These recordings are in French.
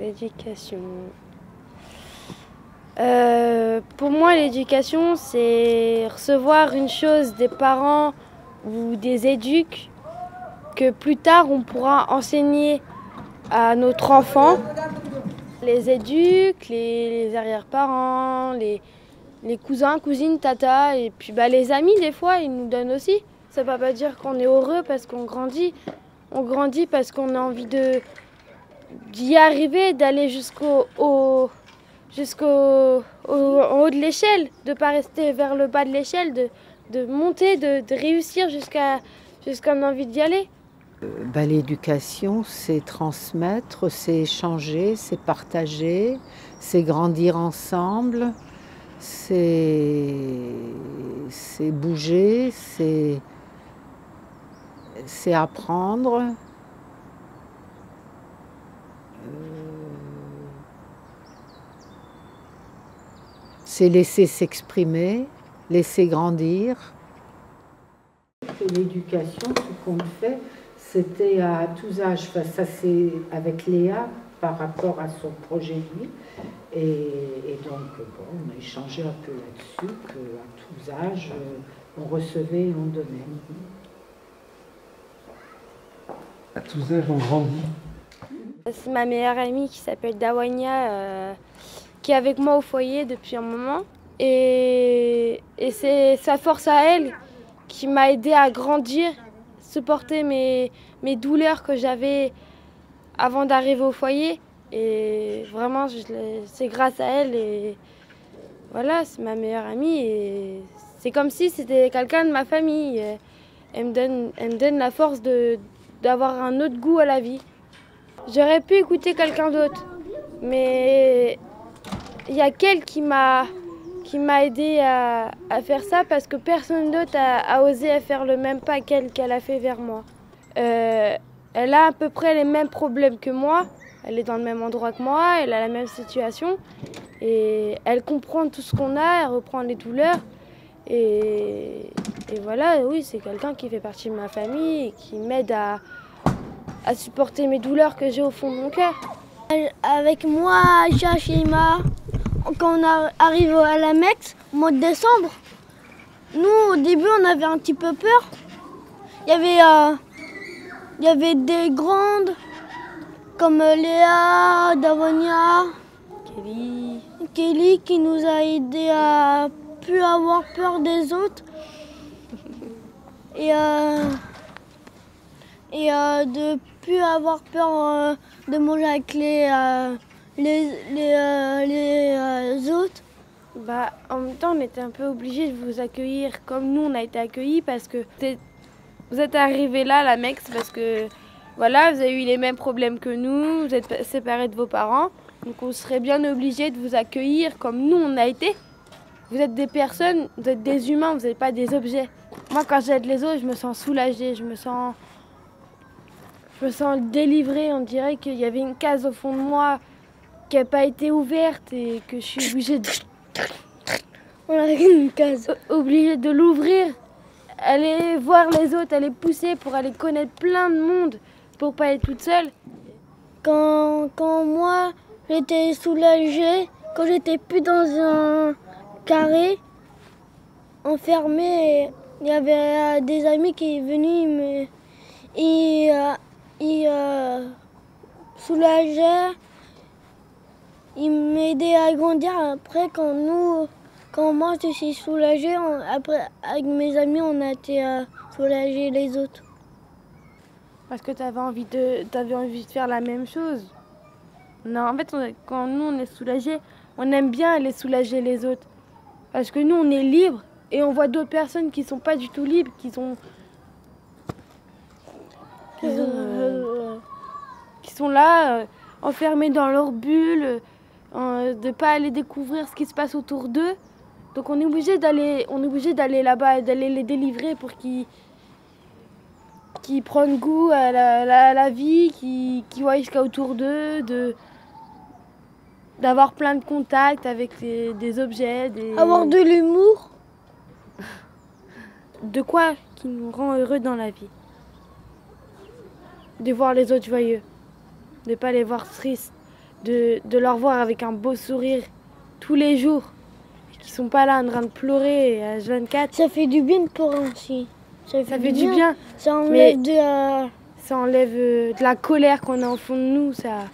L'éducation. Pour moi, l'éducation, c'est recevoir une chose des parents ou des éduques que plus tard on pourra enseigner à notre enfant. Les éduques, les arrière-parents, les cousins, cousines, tata, et puis les amis, des fois, ils nous donnent aussi. Ça ne veut pas dire qu'on est heureux parce qu'on grandit. On grandit parce qu'on a envie d'y arriver, d'aller jusqu'en haut de l'échelle, de ne pas rester vers le bas de l'échelle, de monter, de réussir jusqu'à on a envie d'y aller. L'éducation, c'est transmettre, c'est échanger, c'est partager, c'est grandir ensemble, c'est bouger, c'est apprendre. C'est laisser s'exprimer, laisser grandir. L'éducation, ce qu'on fait, c'était à tous âges. Enfin, ça, c'est avec Léa par rapport à son projet de vie. Et donc, on a échangé un peu là-dessus, qu'à tous âges, on recevait et on donnait. À tous âges, on grandit. C'est ma meilleure amie qui s'appelle Dawania, qui est avec moi au foyer depuis un moment. Et c'est sa force à elle qui m'a aidée à grandir, supporter mes douleurs que j'avais avant d'arriver au foyer. Et vraiment, c'est grâce à elle. Et voilà, c'est ma meilleure amie. Et c'est comme si c'était quelqu'un de ma famille. Elle me donne la force d'avoir un autre goût à la vie. J'aurais pu écouter quelqu'un d'autre, mais il y a qu'elle qui m'a aidé à faire ça parce que personne d'autre a osé faire le même pas qu'elle a fait vers moi. Elle a à peu près les mêmes problèmes que moi, elle est dans le même endroit que moi, elle a la même situation et elle comprend tout ce qu'on a, elle reprend les douleurs et voilà, oui, c'est quelqu'un qui fait partie de ma famille et qui m'aide à supporter mes douleurs que j'ai au fond de mon cœur. Avec moi, Shashima, quand on arrive à la Mecque, au mois de décembre, nous, au début, on avait un petit peu peur. Il y avait des grandes, comme Léa, Davonia, Kelly, qui nous a aidés à plus avoir peur des autres. Et de plus avoir peur de manger avec les autres. En même temps, on était un peu obligés de vous accueillir comme nous on a été accueillis parce que vous êtes arrivés là, à la Mecque, parce que voilà, vous avez eu les mêmes problèmes que nous, vous êtes séparés de vos parents, donc on serait bien obligés de vous accueillir comme nous on a été. Vous êtes des personnes, vous êtes des humains, vous n'êtes pas des objets. Moi, quand j'aide les autres, je me sens soulagée, je me sens délivrée. On dirait qu'il y avait une case au fond de moi qui n'a pas été ouverte et que je suis obligée obligée de l'ouvrir, aller voir les autres, aller pousser pour aller connaître plein de monde, pour pas être toute seule. Quand moi, j'étais soulagée, quand j'étais plus dans un carré, enfermé, il y avait des amis qui sont venus, ils soulageaient, ils m'aidaient à grandir. Après, quand moi je suis soulagée, après avec mes amis, on a été soulager les autres. Parce que t'avais envie de faire la même chose. Non, en fait, quand nous on est soulagés, on aime bien aller soulager les autres. Parce que nous on est libres et on voit d'autres personnes qui sont pas du tout libres, qui sont là, enfermés dans leur bulle, de pas aller découvrir ce qui se passe autour d'eux. Donc on est obligé d'aller là-bas, d'aller les délivrer pour qu'ils prennent goût à la vie, qui voient ce qu'il y a autour d'eux, d'avoir plein de contacts avec des objets. Avoir de l'humour. De quoi qui nous rend heureux dans la vie. De voir les autres joyeux, de ne pas les voir tristes, de leur voir avec un beau sourire tous les jours, et qu'ils sont pas là en train de pleurer H24. Ça fait du bien de pleurer aussi. Ça fait du bien. Ça enlève ça enlève de la colère qu'on a au fond de nous, ça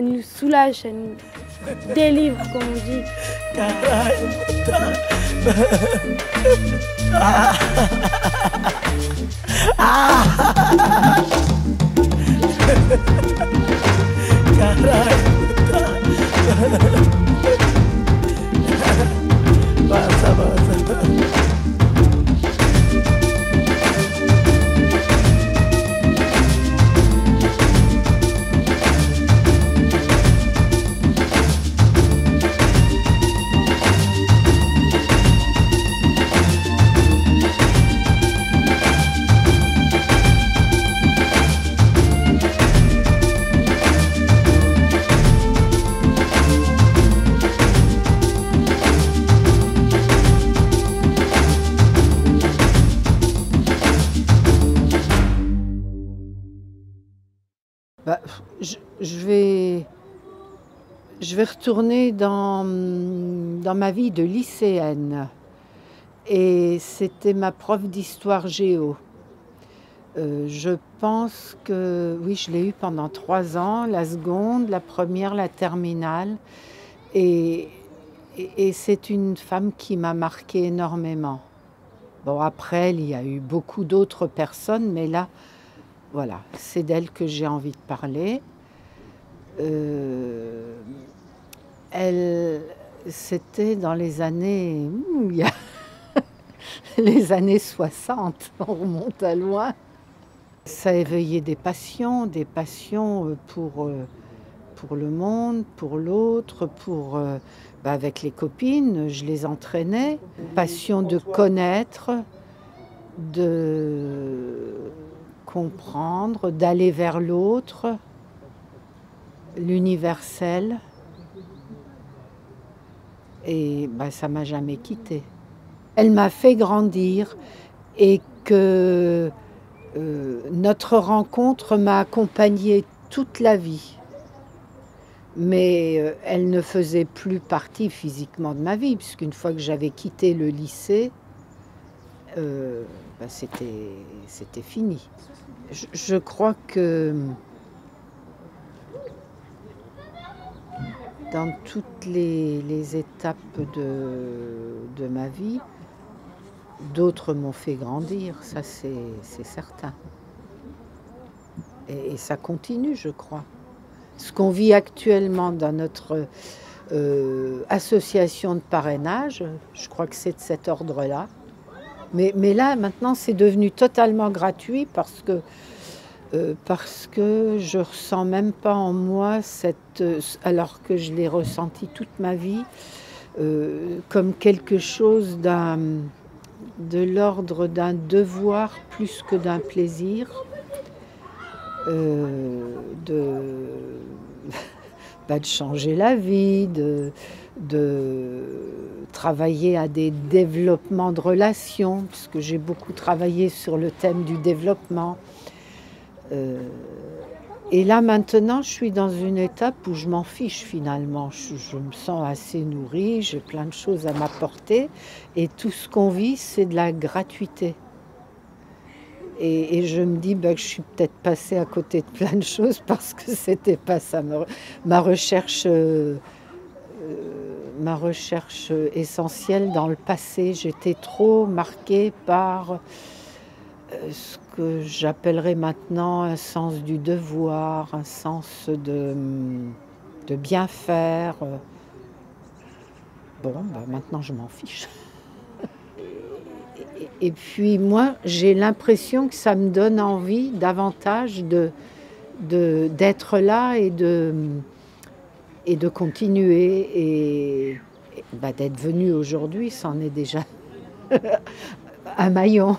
nous soulage, ça nous délivre, comme on dit. Je vais retourner dans ma vie de lycéenne. Et c'était ma prof d'histoire géo. Je pense que, oui, je l'ai eue pendant 3 ans, la seconde, la première, la terminale. Et c'est une femme qui m'a marquée énormément. Bon, après, il y a eu beaucoup d'autres personnes, mais là, voilà, c'est d'elle que j'ai envie de parler. C'était dans les années, les années 60, on remonte à loin. Ça a éveillé des passions pour le monde, pour l'autre, avec les copines, je les entraînais. Passion de connaître, de comprendre, d'aller vers l'autre, l'universel. Et ça m'a jamais quittée. Elle m'a fait grandir et que notre rencontre m'a accompagnée toute la vie. Mais elle ne faisait plus partie physiquement de ma vie, puisqu'une fois que j'avais quitté le lycée, c'était fini. Je crois que dans toutes les étapes de ma vie, d'autres m'ont fait grandir, ça c'est certain. Et ça continue, je crois. Ce qu'on vit actuellement dans notre association de parrainage, je crois que c'est de cet ordre-là. Mais là, maintenant, c'est devenu totalement gratuit parce que je ressens même pas en moi alors que je l'ai ressenti toute ma vie, comme quelque chose de l'ordre d'un devoir plus que d'un plaisir, de changer la vie, de travailler à des développements de relations, puisque j'ai beaucoup travaillé sur le thème du développement. Et là maintenant, je suis dans une étape où je m'en fiche finalement. Je me sens assez nourrie, j'ai plein de choses à m'apporter, et tout ce qu'on vit, c'est de la gratuité. Et je me dis que je suis peut-être passée à côté de plein de choses parce que c'était pas ça ma recherche essentielle dans le passé. J'étais trop marquée par ce que j'appellerais maintenant un sens du devoir, un sens de bien faire. Maintenant je m'en fiche. Et puis moi, j'ai l'impression que ça me donne envie davantage d'être là et de continuer. Et d'être venue aujourd'hui, c'en est déjà un maillon.